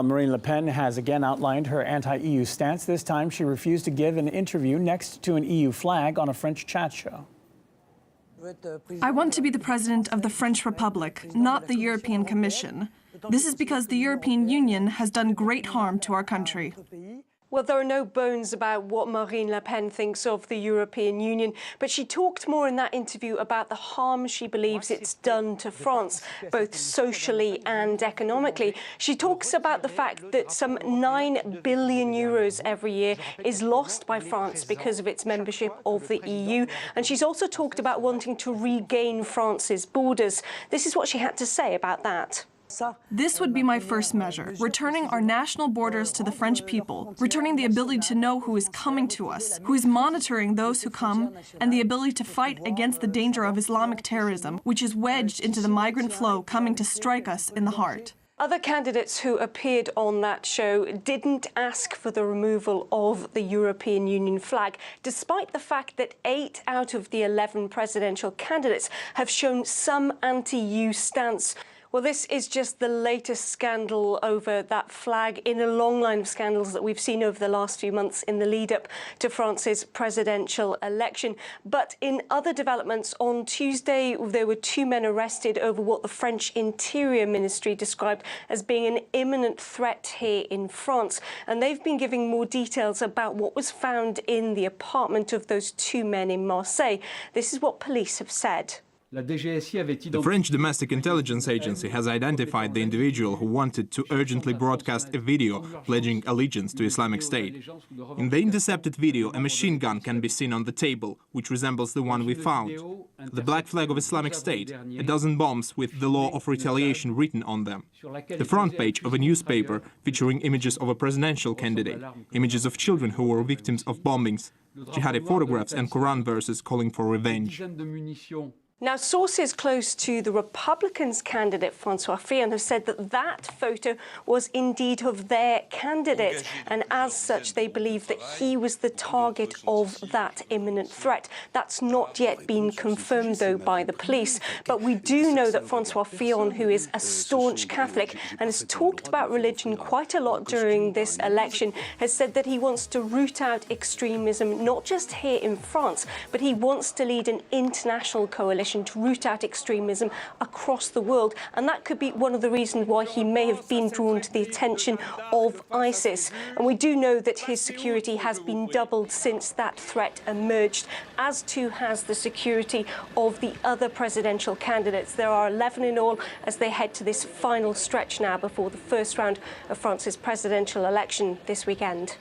Marine Le Pen has again outlined her anti-EU stance. This time she refused to give an interview next to an EU flag on a French chat show. I want to be the president of the French Republic, not the European Commission. This is because the European Union has done great harm to our country. Well, there are no bones about what Marine Le Pen thinks of the European Union, but she talked more in that interview about the harm she believes it's done to France, both socially and economically. She talks about the fact that some 9 billion euros every year is lost by France because of its membership of the EU. And she's also talked about wanting to regain France's borders. This is what she had to say about that. This would be my first measure, returning our national borders to the French people, returning the ability to know who is coming to us, who is monitoring those who come, and the ability to fight against the danger of Islamic terrorism, which is wedged into the migrant flow coming to strike us in the heart. Other candidates who appeared on that show didn't ask for the removal of the European Union flag, despite the fact that 8 out of the 11 presidential candidates have shown some anti-EU stance. Well, this is just the latest scandal over that flag in a long line of scandals that we've seen over the last few months in the lead-up to France's presidential election. But in other developments, on Tuesday, there were 2 men arrested over what the French Interior Ministry described as being an imminent threat here in France. And they've been giving more details about what was found in the apartment of those 2 men in Marseille. This is what police have said. The French Domestic Intelligence Agency has identified the individual who wanted to urgently broadcast a video pledging allegiance to Islamic State. In the intercepted video, a machine gun can be seen on the table, which resembles the one we found. The black flag of Islamic State, a dozen bombs with the law of retaliation written on them. The front page of a newspaper featuring images of a presidential candidate, images of children who were victims of bombings, jihadi photographs and Quran verses calling for revenge. Now, sources close to the Republicans' candidate, François Fillon, have said that that photo was indeed of their candidate, and as such, they believe that he was the target of that imminent threat. That's not yet been confirmed, though, by the police. But we do know that François Fillon, who is a staunch Catholic and has talked about religion quite a lot during this election, has said that he wants to root out extremism, not just here in France, but he wants to lead an international coalition to root out extremism across the world. And that could be one of the reasons why he may have been drawn to the attention of ISIS. And we do know that his security has been doubled since that threat emerged, as too has the security of the other presidential candidates. There are 11 in all as they head to this final stretch now before the first round of France's presidential election this weekend.